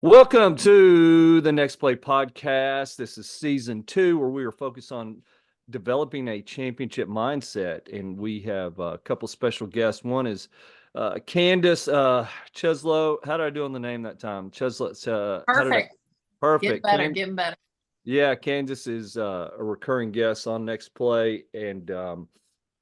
Welcome to the Next Play podcast. This is season 2, where we are focused on developing a championship mindset. And we have a couple special guests. One is Candace Cieslo. How did I do on the name that time? Cieslo. Perfect. Perfect. Getting better. Yeah, Candace is a recurring guest on Next Play and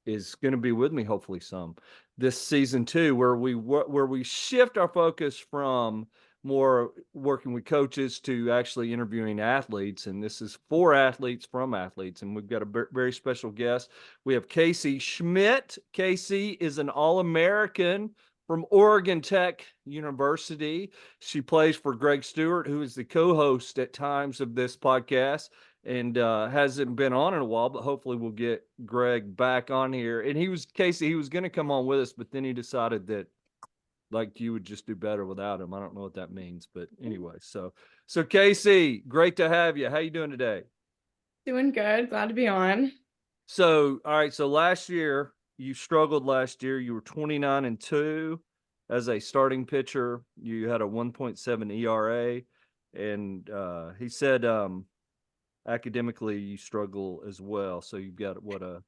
is going to be with me hopefully some this season 2, where we shift our focus from more working with coaches to actually interviewing athletes. And this is for athletes from athletes. And we've got a very special guest. We have Kacie Schmidt. Kacie is an All-American from Oregon Tech University. She plays for Greg Stewart, who is the co-host at times of this podcast and hasn't been on in a while, but hopefully we'll get Greg back on here. And he was going to come on with us, but then he decided that like you would just do better without him. I don't know what that means, but anyway. So Kacie, great to have you. How you doing today? Doing good. Glad to be on. So, all right. So last year you struggled last year. You were 29-2 as a starting pitcher. You had a 1.7 ERA. And he said academically you struggle as well. So you've got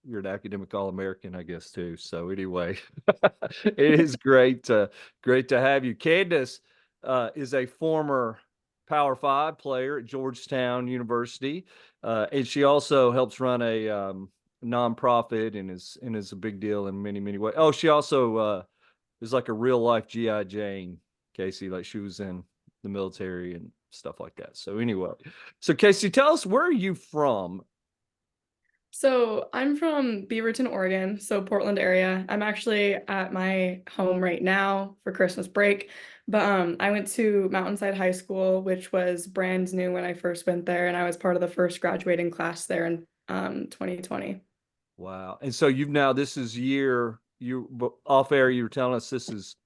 you're an academic All-American, I guess, too. So anyway, it is great to have you. Candace is a former Power 5 player at Georgetown University. And she also helps run a nonprofit and is a big deal in many ways. Oh, she also is like a real life G.I. Jane, Kacie. Like she was in the military and stuff like that. So anyway, so Kacie, tell us, where are you from? So I'm from Beaverton, Oregon, so Portland area. I'm actually at my home right now for Christmas break, but I went to Mountainside High School, which was brand new when I first went there, and I was part of the first graduating class there in 2020. Wow. And so this is off air, you were telling us this is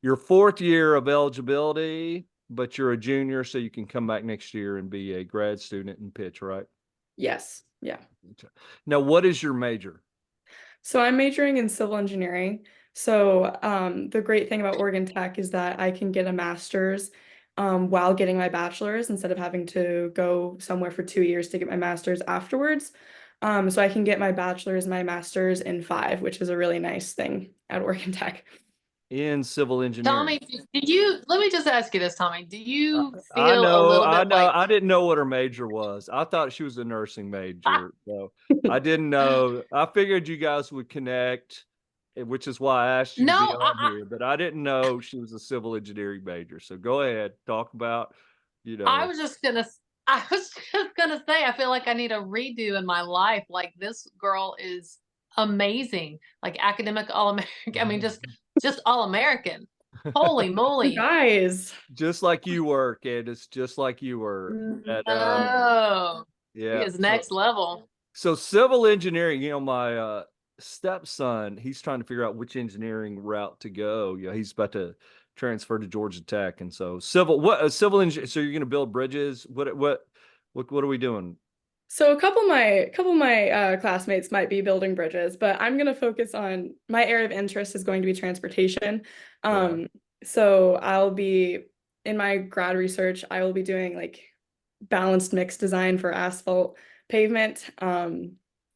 your 4th year of eligibility, but you're a junior, so you can come back next year and be a grad student and pitch, right? Yes. Yeah. Now, what is your major? So I'm majoring in civil engineering. So the great thing about Oregon Tech is that I can get a master's while getting my bachelor's instead of having to go somewhere for 2 years to get my master's afterwards. So I can get my bachelor's and my master's in 5, which is a really nice thing at Oregon Tech. In civil engineering. Tommy, let me just ask you this, Tommy. Do you feel a little bit like... I didn't know what her major was. I thought she was a nursing major. So I didn't know. I figured you guys would connect, which is why I asked you to be on here, but I didn't know she was a civil engineering major. So go ahead, talk about, I was just gonna say, I feel like I need a redo in my life. Like, this girl is amazing, like academic All-American. I mean, just All-American. Holy moly. Guys. Just like you were, Candace, just like you were. Yeah. He is next level. So civil engineering, my stepson, he's trying to figure out which engineering route to go. He's about to transfer to Georgia Tech. And so civil engineering, so you're going to build bridges. What are we doing? So a couple of my classmates might be building bridges, but I'm going to focus on my area of interest is going to be transportation. So I'll be in my grad research, I will be doing like balanced mix design for asphalt pavement,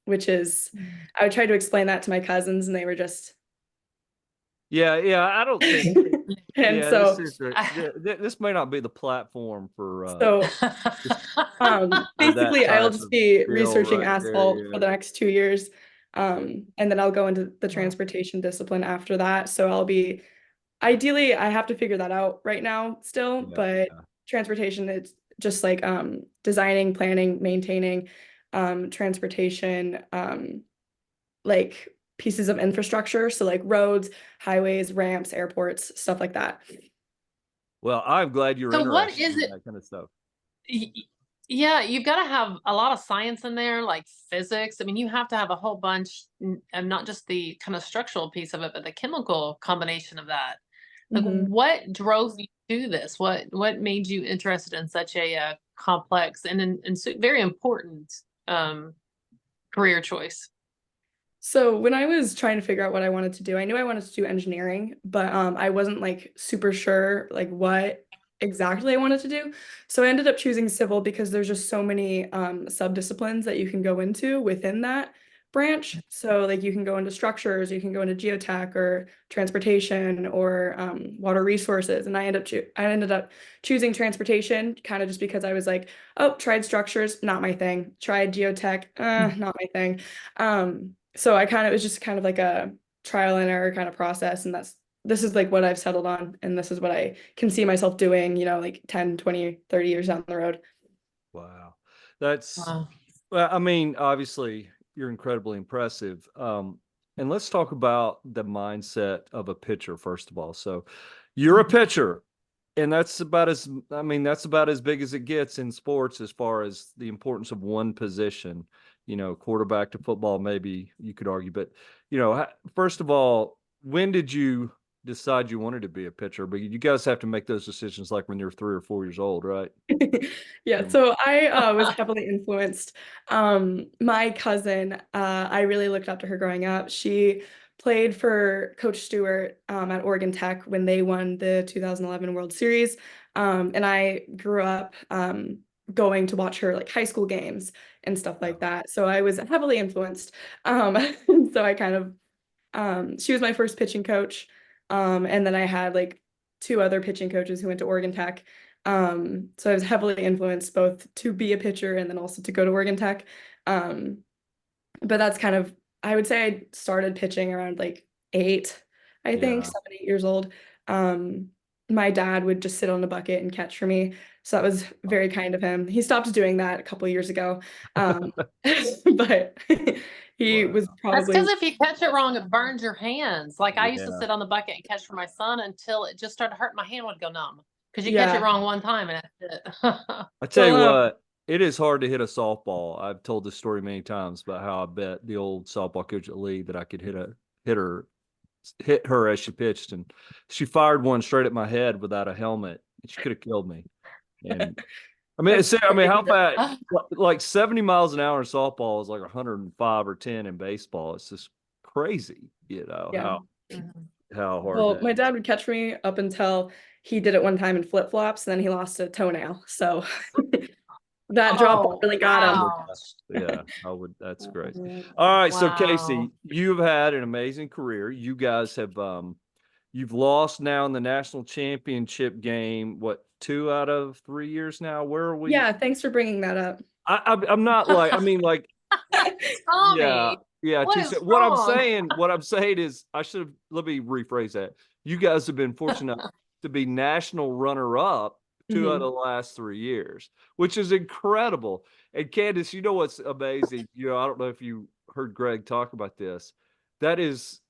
which is, I would try to explain that to my cousins and they were just... Yeah, I don't think... And so this may not be the platform for basically I'll just be researching asphalt for the next 2 years, and then I'll go into the transportation discipline after that. So I'll be, ideally I have to figure that out right now still, but transportation, it's just like designing, planning, maintaining transportation, like pieces of infrastructure, so like roads, highways, ramps, airports, stuff like that. Well, I'm glad you're interested what is in it that kind of stuff. Yeah, you've got to have a lot of science in there, like physics. I mean, you have to have a whole bunch, and not just the kind of structural piece of it, but the chemical combination of that. Like, what drove you to this? What made you interested in such a complex and very important career choice? So when I was trying to figure out what I wanted to do, I knew I wanted to do engineering, but I wasn't like super sure like what exactly I wanted to do. So I ended up choosing civil because there's just so many subdisciplines that you can go into within that branch. So like you can go into structures, you can go into geotech or transportation or water resources. And I ended up choosing transportation kind of just because I was like, oh, tried structures, not my thing. Tried geotech, not my thing. So it was just kind of like a trial and error kind of process. And this is like what I've settled on. And this is what I can see myself doing, like 10, 20, 30 years down the road. Wow. That's, Wow. well, I mean, obviously you're incredibly impressive. And let's talk about the mindset of a pitcher, first of all. So you're a pitcher, and that's about as big as it gets in sports as far as the importance of one position, quarterback to football, maybe you could argue. But, first of all, when did you decide you wanted to be a pitcher? But you guys have to make those decisions like when you're 3 or 4 years old, right? Yeah, so I was heavily influenced. My cousin, I really looked up to her growing up. She played for Coach Stewart at Oregon Tech when they won the 2011 World Series. And I grew up going to watch her like high school games and stuff like that. So I was heavily influenced. So I kind of, she was my first pitching coach. And then I had like two other pitching coaches who went to Oregon Tech. So I was heavily influenced both to be a pitcher and then also to go to Oregon Tech. Um, but that's kind of, I would say I started pitching around like 8, I think, Yeah. 7, 8 years old. My dad would just sit on the bucket and catch for me. So that was very kind of him. He stopped doing that a couple of years ago. But he Wow. was That's probably, because if you catch it wrong, it burns your hands. Like I used to Yeah. sit on the bucket and catch for my son until it just started hurting. My hand would go numb because you catch it yeah. wrong one time and that's it. I tell you Well, what, it is hard to hit a softball. I've told this story many times about how I bet the old softball coach at Lee that I could hit her as she pitched, and she fired one straight at my head without a helmet. She could have killed me. And that's how crazy. fast? Like 70 miles an hour in softball is like 105 or 10 in baseball. It's just crazy, Yeah. Mhm. how hard Well, that my is. dad would catch me up until he did it one time in flip-flops, and then he lost a toenail. So that drop ball Oh, really got I him. would, wow. yeah, I would. That's great. All right, so Wow. Kacie, you've had an amazing career. You guys have you've lost now in the national championship game. What, 2 out of 3 years now? Where are we? Yeah, thanks for bringing that up. I'm not like, like, yeah, Tommy, yeah. what is wrong? What I'm saying is, let me rephrase that. You guys have been fortunate enough to be national runner-up 2 out of Mhm. the last 3 years, which is incredible. And Candace, you know what's amazing? I don't know if you heard Greg talk about this. That is,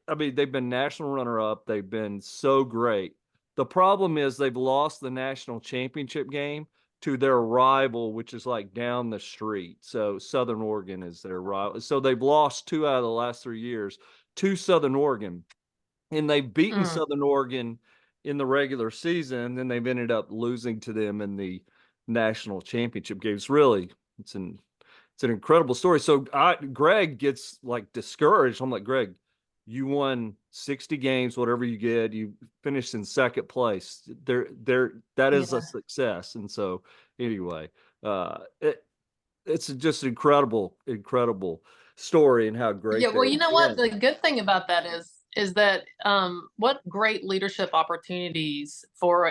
they've been national runner-up. They've been so great. The problem is they've lost the national championship game to their rival, which is like down the street. So Southern Oregon is their rival. So they've lost 2 out of the last 3 years to Southern Oregon, and they've beaten Mm. Southern Oregon in the regular season. And then they've ended up losing to them in the national championship games. Really, it's an it's an incredible story. So Greg gets like discouraged. I'm like, Greg, you won 60 games, whatever you get, you finished in second place. That is a Yeah. success. And so anyway, it's just an incredible story and how Yeah, great well, they've you know what? been. The good thing about that is that what great leadership opportunities for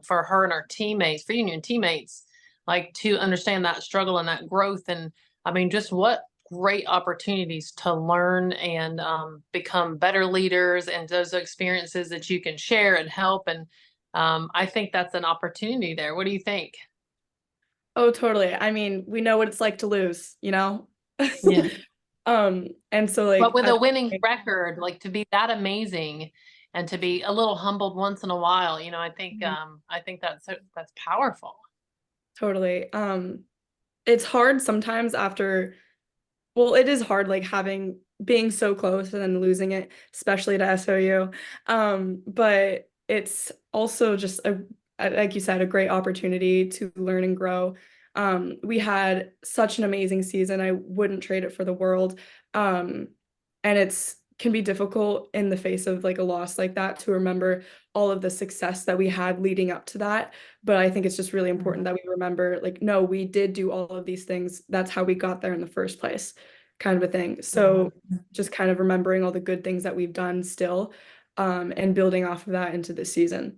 for her and her teammates, for union teammates, like to understand that struggle and that growth. And I mean, just what great opportunities to learn and become better leaders, and those experiences that you can share and help. And I think that's an opportunity there. What do you think? Oh, totally. I mean, we know what it's like to lose, Yeah. And so But like with a winning record, like to be that amazing and to be a little humbled once in a while, I think that's powerful. totally. It's hard sometimes after, well, it is hard like being so close and then losing it, especially to SOU. But it's also just like you said, a great opportunity to learn and grow. We had such an amazing season. I wouldn't trade it for the world. And it's can be difficult in the face of like a loss like that to remember all of the success that we had leading up to that. But I think it's just really important that we remember, like, no, we did do all of these things. That's how we got there in the first place, kind of a thing. So just kind of remembering all the good things that we've done still, and building off of that into this season.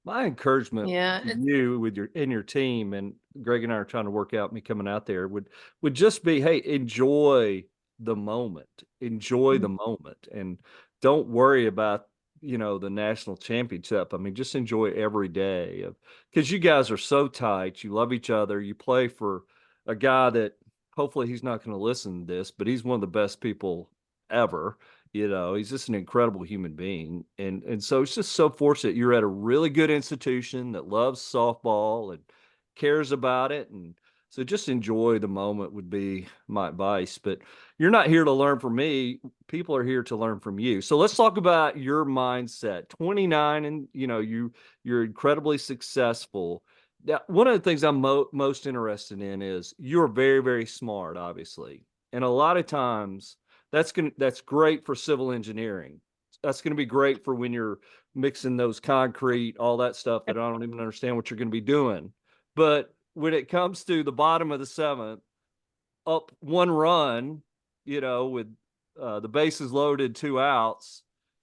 My encouragement Yeah, to you with your team, and Greg and I are trying to work out me coming out there, would just be, hey, enjoy the moment. Enjoy the moment, and don't worry about, the national championship. I mean, just enjoy every day of, because you guys are so tight. You love each other. You play for a guy that hopefully he's not going to listen to this, but he's one of the best people ever. He's just an incredible human being. And so it's just so fortunate you're at a really good institution that loves softball and cares about it. And so just enjoy the moment would be my advice. But you're not here to learn from me. People are here to learn from you. So let's talk about your mindset. 29, and you're incredibly successful. Now, one of the things I'm most interested in is you're very, very smart, obviously. And a lot of times that's great for civil engineering. That's going to be great for when you're mixing those concrete, all that stuff that I don't even understand what you're going to be doing. But when it comes to the bottom of the seventh, up one run, with the bases loaded, 2 outs,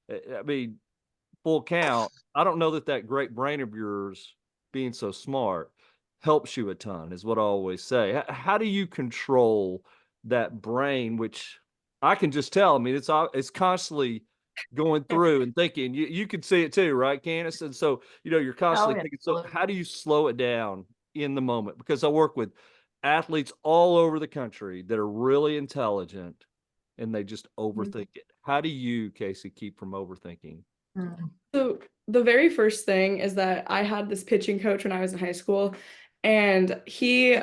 I mean, full count. I don't know that great brain of yours, being so smart, helps you a ton, is what I always say. How do you control that brain, which I can just tell? I mean, it's constantly going through and thinking. You can see it too, right, Candace? And so, you're constantly yeah. thinking. So how do you slow it down in the moment? Because I work with athletes all over the country that are really intelligent and they just overthink it. How do you, Kacie, keep from overthinking? So the very first thing is that I had this pitching coach when I was in high school, and he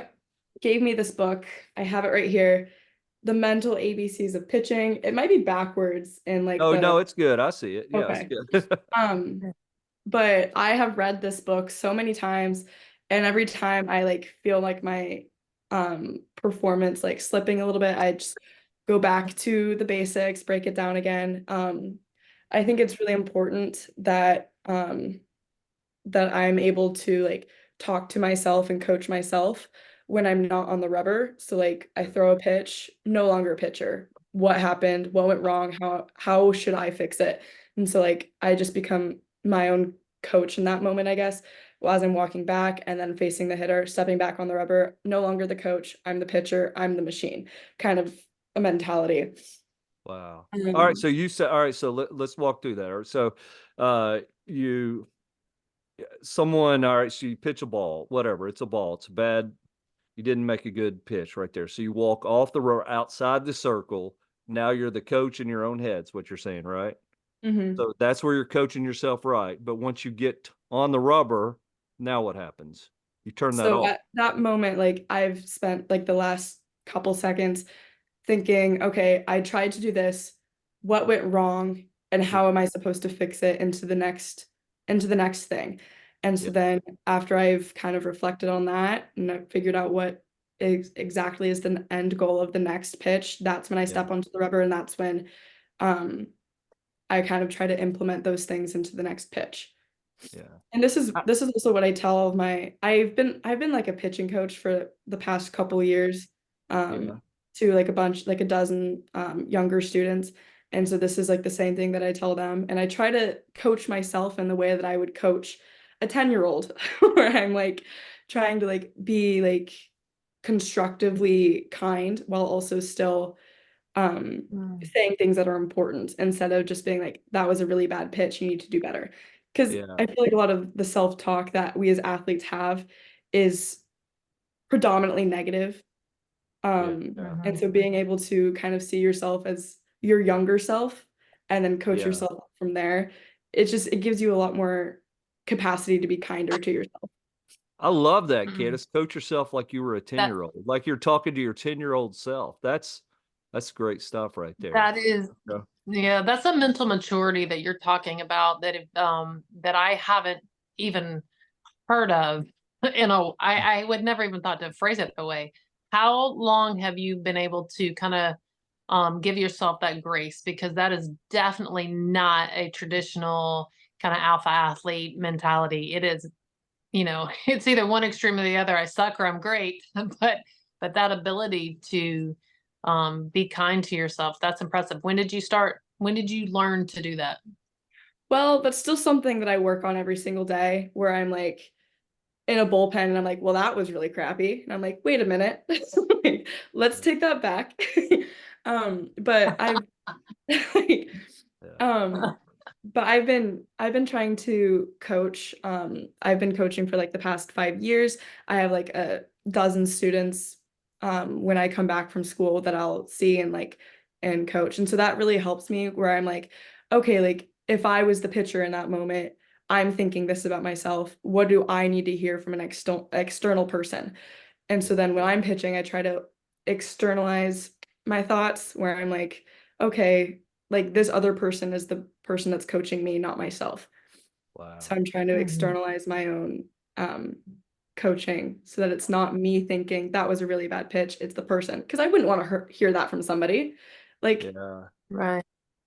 gave me this book. I have it right here. The Mental ABCs of Pitching. It might be backwards in like Oh, the no, it's good. I see it. Yeah, okay. it's good. But I have read this book so many times, and every time I like feel like my performance like slipping a little bit, I just go back to the basics, break it down again. I think it's really important that that I'm able to like talk to myself and coach myself when I'm not on the rubber. So like I throw a pitch, no longer a pitcher. What happened? What went wrong? How should I fix it? And so like I just become my own coach in that moment, I guess, as I'm walking back and then facing the hitter, stepping back on the rubber, no longer the coach, I'm the pitcher, I'm the machine, kind of a mentality. Wow. All right. So you said, all right. So let's walk through that. All right. So, someone, all right. So you pitch a ball, whatever. It's a ball. It's bad. You didn't make a good pitch right there. So you walk off the row outside the circle. Now you're the coach in your own head's what you're saying, right? So that's where you're coaching yourself, right? But once you get on the rubber, now what happens? You turn that So off. at that moment, like I've spent like the last couple seconds thinking, okay, I tried to do this. What went wrong? And how am I supposed to fix it into the next thing? And so Yeah. then after I've kind of reflected on that and I've figured out what exactly is the end goal of the next pitch, that's when I step onto the rubber, and that's when I kind of try to implement those things into the next pitch. Yeah. And this is also what I tell all of my I've been like a pitching coach for the past couple years, Yeah. to like a dozen younger students. And so this is like the same thing that I tell them. And I try to coach myself in the way that I would coach a 10-year-old, where I'm like trying to like be like constructively kind while also still saying things that are important, instead of just being like, that was a really bad pitch, you need to do better. Because Yeah. I feel like a lot of the self-talk that we as athletes have is predominantly negative. And so being able to kind of see yourself as your younger self and then coach Yeah. yourself from there, it gives you a lot more capacity to be kinder to yourself. I love that, kid. It's coach yourself like you were a That 10-year-old, like you're talking to your 10-year-old self. That's great stuff right there. that is Yeah. Yeah, that's a mental maturity that you're talking about that I haven't even heard of. I would never even thought to phrase it that way. How long have you been able to kind of give yourself that grace, because that is definitely not a traditional kind of alpha athlete mentality. It is, it's either one extreme or the other. I suck or I'm great. But that ability to be kind to yourself, that's impressive. When did you learn to do that? Well, that's still something that I work on every single day, where I'm like in a bullpen and I'm like, well, that was really crappy. And I'm like, wait a minute. Like, let's take that back. But I've like, but I've been trying to coach. I've been coaching for like the past 5 years. I have like a dozen students when I come back from school that I'll see and coach. And so that really helps me, where I'm like, okay, like if I was the pitcher in that moment, I'm thinking this about myself. What do I need to hear from an external person? And so then when I'm pitching, I try to externalize my thoughts, where I'm like, okay, like this other person is the person that's coaching me, not myself. Wow. So I'm trying to externalize my own coaching, so that it's not me thinking that was a really bad pitch. It's the person, because I wouldn't want to hear that from somebody. Like, Right.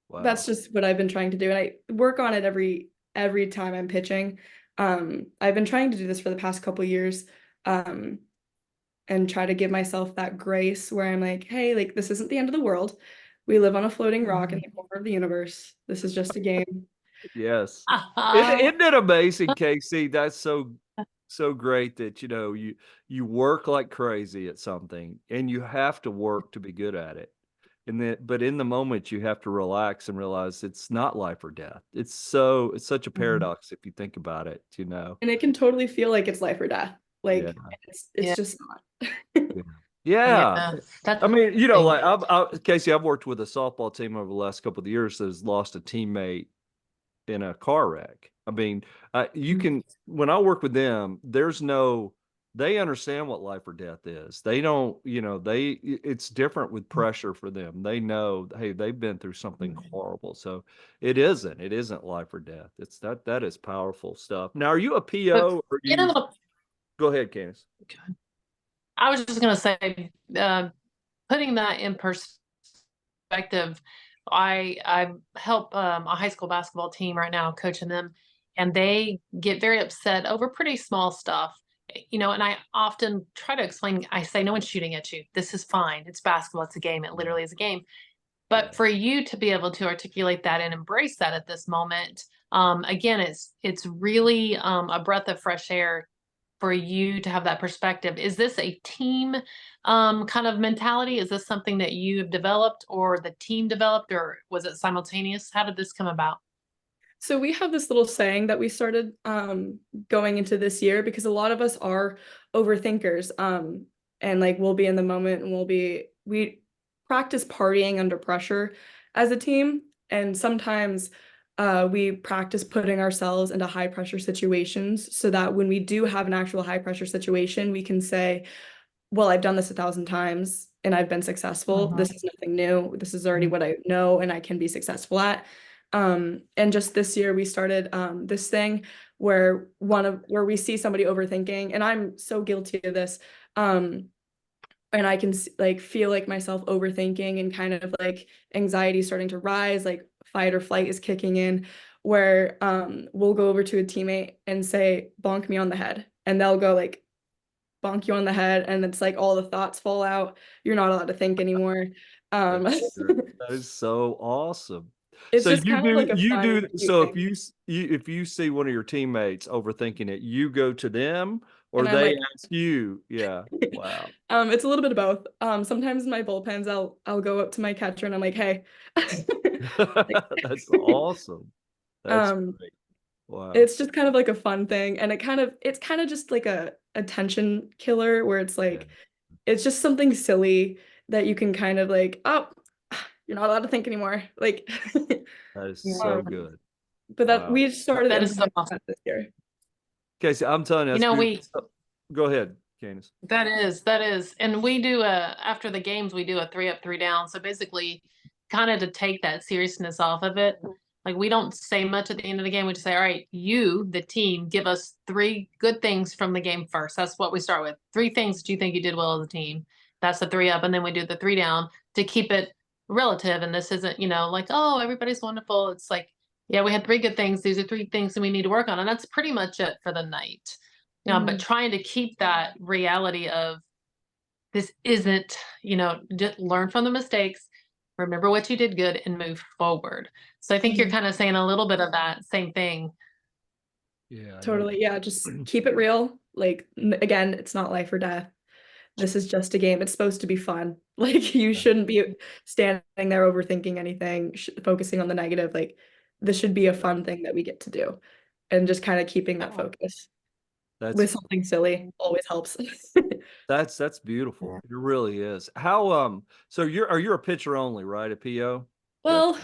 Wow. That's just what I've been trying to do, and I work on it every time I'm pitching. I've been trying to do this for the past couple years, and try to give myself that grace, where I'm like, hey, like this isn't the end of the world. We live on a floating rock in the corner of the universe. This is just a game. Yes. Isn't it amazing, Kacie? That's so great that you work like crazy at something, and you have to work to be good at it. But in the moment, you have to relax and realize it's not life or death. It's such a paradox if you think about it, And it can totally feel like it's life or death. Like it's just not. Yeah. That's I mean, like Kacie, I've worked with a softball team over the last couple of years that has lost a teammate in a car wreck. I mean, when I work with them, they understand what life or death is. They don't, it's different with pressure for them. They know, hey, they've been through something horrible. So it isn't life or death. That is powerful stuff. Now, are you a PO or go ahead, Candace. I was just going to say, putting that in perspective, I help a high school basketball team right now, coaching them, and they get very upset over pretty small stuff. And I often try to explain, I say, no one's shooting at you. This is fine. It's basketball. It's a game. It literally is a game. But for you to be able to articulate that and embrace that at this moment, again, it's really a breath of fresh air for you to have that perspective. Is this a team kind of mentality? Is this something that you have developed, or the team developed, or was it simultaneous? How did this come about? So we have this little saying that we started going into this year, because a lot of us are overthinkers, and like we'll be in the moment, and we practice partying under pressure as a team, and sometimes we practice putting ourselves into high pressure situations, so that when we do have an actual high pressure situation, we can say, well, I've done this 1,000 times and I've been successful. This is nothing new. This is already what I know and I can be successful at. And just this year we started this thing where we see somebody overthinking, and I'm so guilty of this. And I can feel like myself overthinking, and kind of like anxiety starting to rise, like fight or flight is kicking in, where we'll go over to a teammate and say, bonk me on the head. And they'll go like, bonk you on the head. And it's like all the thoughts fall out. You're not allowed to think anymore. That is so awesome. It's So just kind of like a fun so thing. if you see one of your teammates overthinking it, you go to them, or And I'm they like, ask you? Yeah. Wow. It's a little bit of both. Sometimes in my bullpens, I'll go up to my catcher and I'm like, hey. That's awesome. That's great. Wow. It's just kind of like a fun thing, and it's kind of just like a attention killer, where it's like it's just something silly that you can kind of like, oh, you're not allowed to think anymore. Like that is so good. But that we started that is so awesome. that this year. Okay, so I'm telling you, go ahead, Candace. That is. And we do after the games, we do a 3 up, 3 down. So basically kind of to take that seriousness off of it. Like, we don't say much at the end of the game. We just say, all right, you, the team, give us 3 good things from the game first. That's what we start with. 3 things that you think you did well as a team. That's the 3 up. And then we do the 3 down to keep it relative, and this isn't, like, oh, everybody's wonderful. It's like, yeah, we had 3 good things. These are 3 things that we need to work on, and that's pretty much it for the night. But trying to keep that reality of this isn't, just learn from the mistakes, remember what you did good, and move forward. So I think you're kind of saying a little bit of that same thing. Yeah. Totally. Yeah. Just keep it real. Like, again, it's not life or death. This is just a game. It's supposed to be fun. Like, you shouldn't be standing there overthinking anything, focusing on the negative. Like, this should be a fun thing that we get to do. And just kind of keeping that focus with something silly always helps. That's beautiful. It really is. How so are you a pitcher only, right? A PO? Well,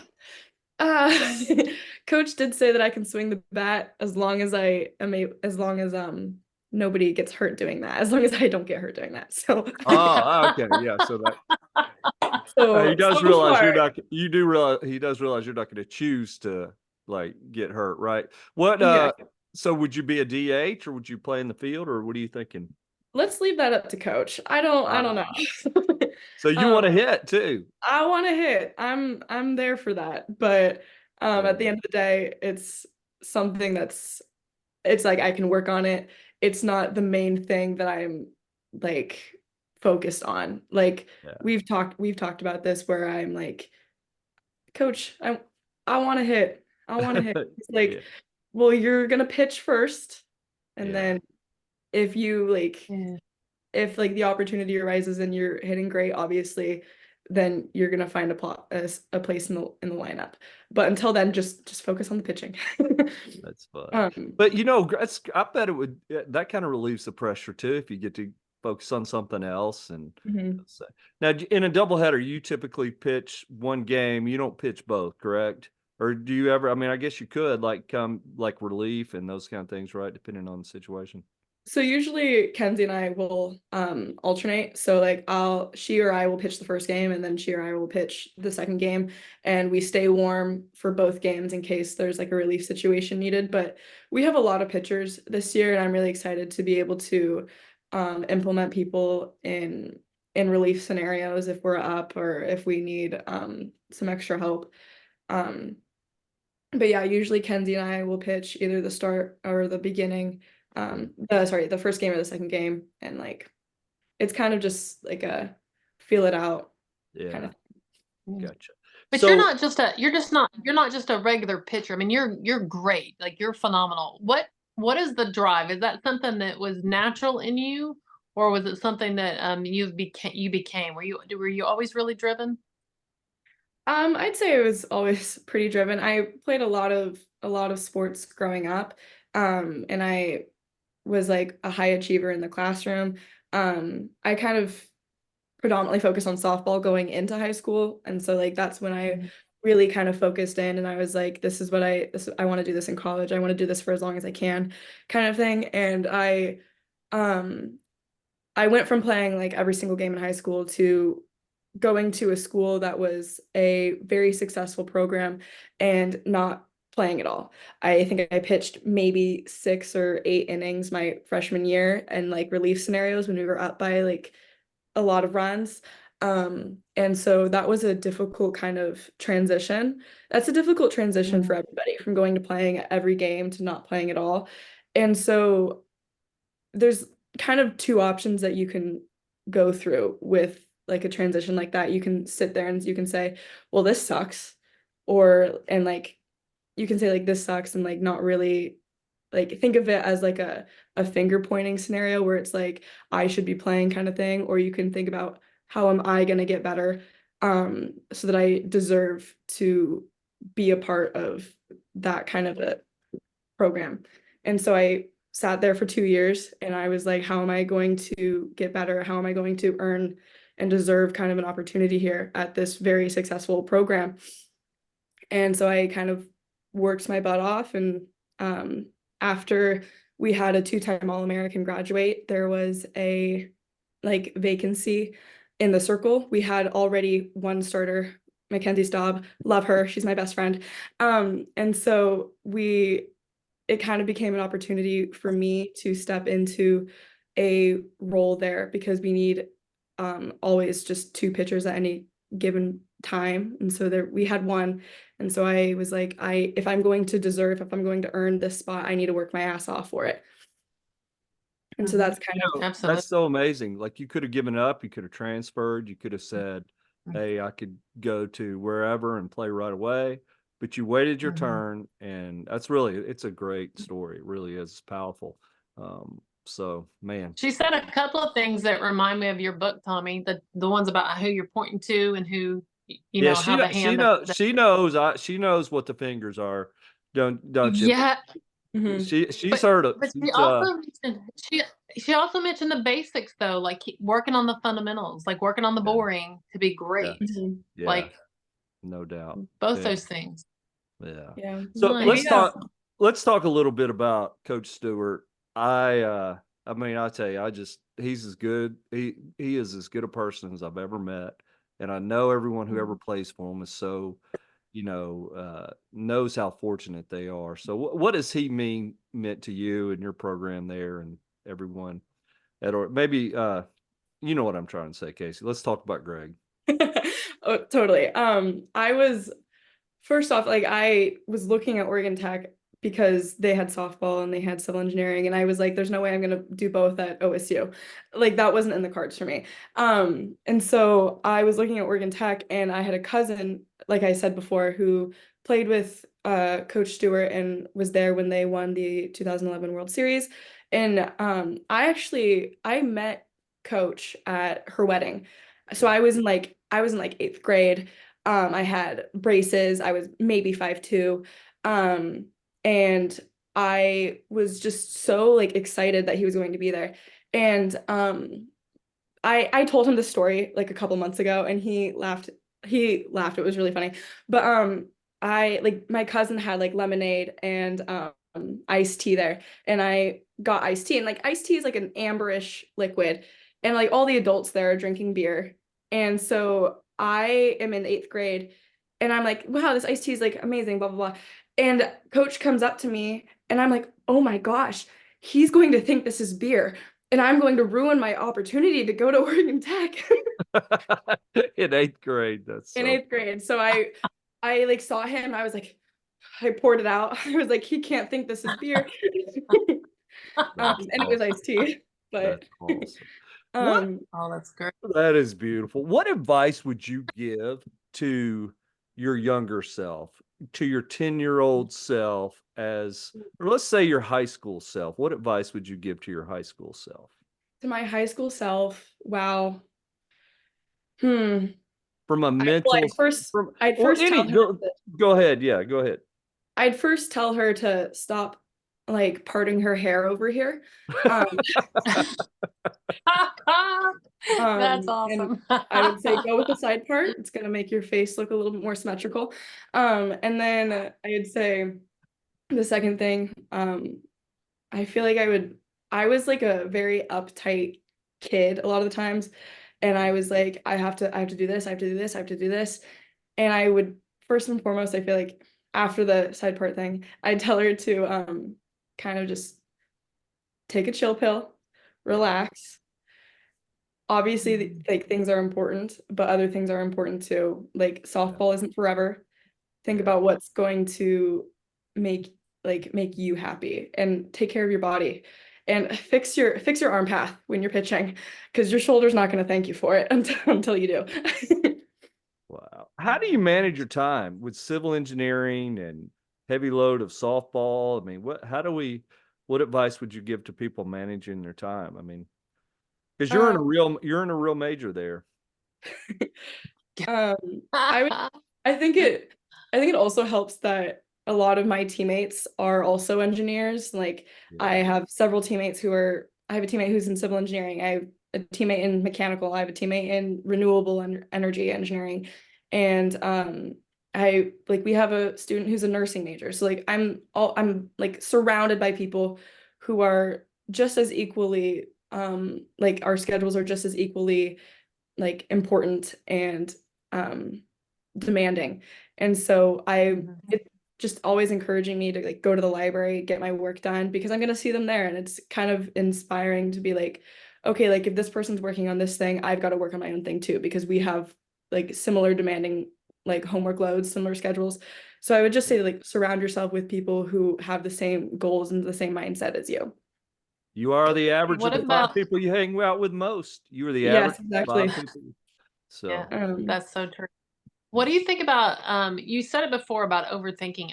coach did say that I can swing the bat as long as as long as nobody gets hurt doing that, as long as I don't get hurt doing that. So okay, yeah. So that he does realize you're not. You do realize he does realize you're not going to choose to like get hurt, right? What? Yeah. So would you be a DH or would you play in the field or what are you thinking? Let's leave that up to coach. I don't know. So you want to hit too? I want to hit. I'm there for that. But at the end of the day, it's something it's like I can work on it. It's not the main thing that I'm like focused on. Like we've talked about this where I'm like, coach, I want to hit. I want to hit. It's like, well, you're gonna pitch first, and then if you like if like the opportunity arises and you're hitting great, obviously, then you're gonna find a place in the lineup. But until then, just focus on the pitching. That's fun. But I bet it would that kind of relieves the pressure too if you get to focus on something else. And now in a doubleheader, you typically pitch one game. You don't pitch both, correct? Or do you ever? I mean, I guess you could like come like relief and those kind of things, right? Depending on the situation. So usually Kenzie and I will alternate. So like she or I will pitch the first game and then she or I will pitch the second game, and we stay warm for both games in case there's like a relief situation needed. But we have a lot of pitchers this year and I'm really excited to be able to implement people in relief scenarios if we're up or if we need some extra help. But yeah, usually Kenzie and I will pitch either the start or the beginning. The first game or the second game, and like it's kind of just like a feel it out kind of thing. Gotcha. But you're not just a regular pitcher. I mean, you're great. Like you're phenomenal. What is the drive? Is that something that was natural in you, or was it something that you became? Were you always really driven? I'd say it was always pretty driven. I played a lot of sports growing up, and I was like a high achiever in the classroom. I kind of predominantly focused on softball going into high school, and so like that's when I really kind of focused in, and I was like, this is what I want to do this in college. I want to do this for as long as I can, kind of thing. And I went from playing like every single game in high school to going to a school that was a very successful program and not playing at all. I think I pitched maybe 6 or 8 innings my freshman year and like relief scenarios when we were up by like a lot of runs. And so that was a difficult kind of transition. That's a difficult transition for everybody, from going to playing every game to not playing at all. And so there's kind of 2 options that you can go through with like a transition like that. You can sit there and you can say, well, this sucks. And like, you can say like, this sucks, and like, not really like think of it as like a finger pointing scenario where it's like, I should be playing kind of thing. Or you can think about, how am I going to get better so that I deserve to be a part of that kind of a program. And so I sat there for 2 years and I was like, how am I going to get better? How am I going to earn and deserve kind of an opportunity here at this very successful program? And so I kind of worked my butt off. And after we had a 2-time All-American graduate, there was a like vacancy in the circle. We had already one starter, Mackenzie Staub, love her, she's my best friend. And so it kind of became an opportunity for me to step into a role there, because we need always just 2 pitchers at any given time. And so there we had one. And so I was like, if I'm going to earn this spot, I need to work my ass off for it. And so that's kind of Absolutely. that's so amazing. Like you could have given up, you could have transferred, you could have said, hey, I could go to wherever and play right away, but you waited your turn, and it's a great story. It really is. It's powerful. So man. She said a couple of things that remind me of your book, Tommy, the ones about who you're pointing to and who, you know, how the hand. She knows what the fingers are. Don't you? Yeah. She's heard it. But she also mentioned the basics though, like working on the fundamentals, like working on the boring to be great. Yeah, Like no doubt. both those things. Yeah. So let's talk a little bit about Coach Stewart. I mean, I tell you, he's as good. He is as good a person as I've ever met. And I know everyone who ever plays for him is so, knows how fortunate they are. So what does he meant to you and your program there and everyone or maybe, you know what I'm trying to say, Kacie. Let's talk about Greg. Oh, totally. First off, like I was looking at Oregon Tech because they had softball and they had civil engineering, and I was like, there's no way I'm gonna do both at OSU. Like that wasn't in the cards for me. And so I was looking at Oregon Tech, and I had a cousin, like I said before, who played with Coach Stewart and was there when they won the 2011 World Series. And I met Coach at her wedding. So I was in like 8th grade. I had braces. I was maybe 5'2". And I was just so like excited that he was going to be there. And I told him the story like a couple months ago, and he laughed. It was really funny. But I like my cousin had like lemonade and iced tea there, and I got iced tea, and like iced tea is like an amberish liquid, and like all the adults there are drinking beer. And so I am in 8th grade, and I'm like, wow, this iced tea is like amazing, blah, blah, blah. And Coach comes up to me, and I'm like, oh my gosh, he's going to think this is beer, and I'm going to ruin my opportunity to go to Oregon Tech. In 8th grade, in 8th grade. So I like saw him, I was like, I poured it out. I was like, he can't think this is beer. And it was iced tea. But that's awesome. Oh, that's great. That is beautiful. What advice would you give to your younger self, to your 10-year-old self or let's say your high school self? What advice would you give to your high school self? To my high school self, wow. From a mental I'd first tell her go ahead. Yeah, go ahead. I'd first tell her to stop like parting her hair over here. That's awesome. I would say go with the side part. It's gonna make your face look a little bit more symmetrical. And then I would say the second thing, I feel like I was like a very uptight kid a lot of the times. And I was like, I have to do this, I have to do this, I have to do this. And I would, first and foremost, I feel like after the side part thing, I'd tell her to kind of just take a chill pill, relax. Obviously, like things are important, but other things are important too. Like softball isn't forever. Think about what's going to make you happy, and take care of your body, and fix your arm path when you're pitching, because your shoulder's not going to thank you for it until you do. Wow. How do you manage your time with civil engineering and heavy load of softball? I mean, what advice would you give to people managing their time? I mean, because you're in a real major there. I think it also helps that a lot of my teammates are also engineers. Like I have several teammates I have a teammate who's in civil engineering. I have a teammate in mechanical. I have a teammate in renewable energy engineering. And we have a student who's a nursing major. So like I'm like surrounded by people who are just as equally like our schedules are just as equally like important and demanding. And so it's just always encouraging me to like go to the library, get my work done, because I'm going to see them there. And it's kind of inspiring to be like, okay, like if this person's working on this thing, I've got to work on my own thing too, because we have like similar demanding like homework loads, similar schedules. So I would just say like surround yourself with people who have the same goals and the same mindset as you. You are the average What of the about, 5 people you hang out with most. You are the Yes, average of exactly. 5 people. So yeah, that's so true. What do you think about, you said it before about overthinking.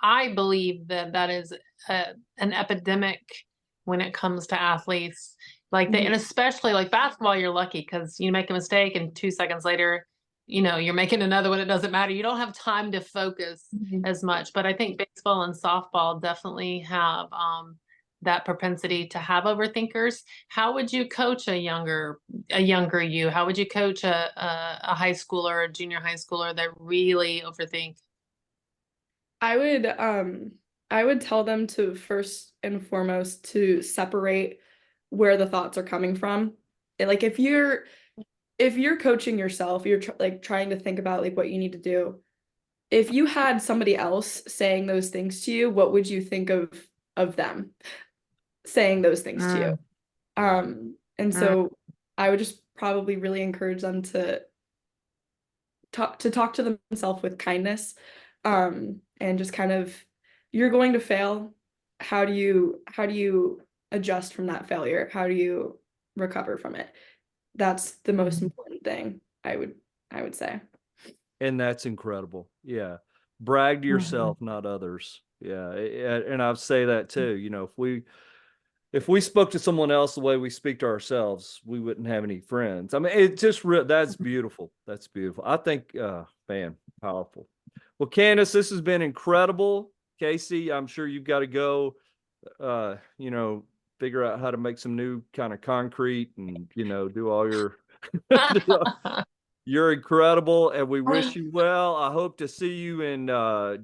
I believe that that is an epidemic when it comes to athletes. Like and especially like basketball, you're lucky because you make a mistake and 2 seconds later, you're making another one. It doesn't matter. You don't have time to focus as much. But I think baseball and softball definitely have that propensity to have overthinkers. How would you coach a younger you? How would you coach a high schooler or a junior high schooler that really overthink? I would tell them to first and foremost to separate where the thoughts are coming from. Like if you're coaching yourself, you're like trying to think about like what you need to do. If you had somebody else saying those things to you, what would you think of them saying those things to you? And so I would just probably really encourage them to talk to themselves with kindness, and just kind of, you're going to fail. How do you adjust from that failure? How do you recover from it? That's the most important thing, I would say. and that's incredible. Yeah. Brag to yourself, not others. Yeah. And I say that too. If we spoke to someone else the way we speak to ourselves, we wouldn't have any friends. I mean, it just that's beautiful. That's beautiful. I think, man, powerful. Well, Candace, this has been incredible. Kacie, I'm sure you've got to go, figure out how to make some new kind of concrete and, do all your, you're incredible. And we wish you well. I hope to see you in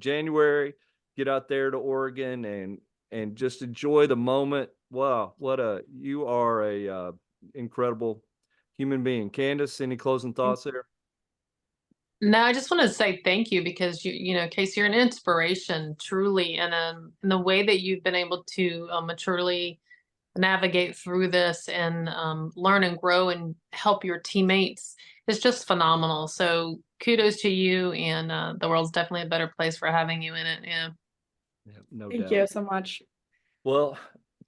January. Get out there to Oregon and just enjoy the moment. Wow, you are a incredible human being. Candace, any closing thoughts there? No, I just want to say thank you because Kacie, you're an inspiration, truly, and in the way that you've been able to maturely navigate through this and learn and grow and help your teammates is just phenomenal. So kudos to you, and the world's definitely a better place for having you in it. Yeah. Yeah, no Thank doubt. you so much. Well,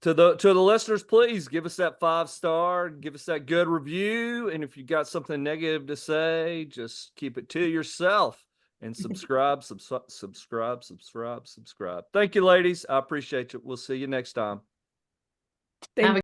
to the listeners, please give us that 5-star, give us that good review. And if you got something negative to say, just keep it to yourself and subscribe. Thank you, ladies. I appreciate you. We'll see you next time. Thank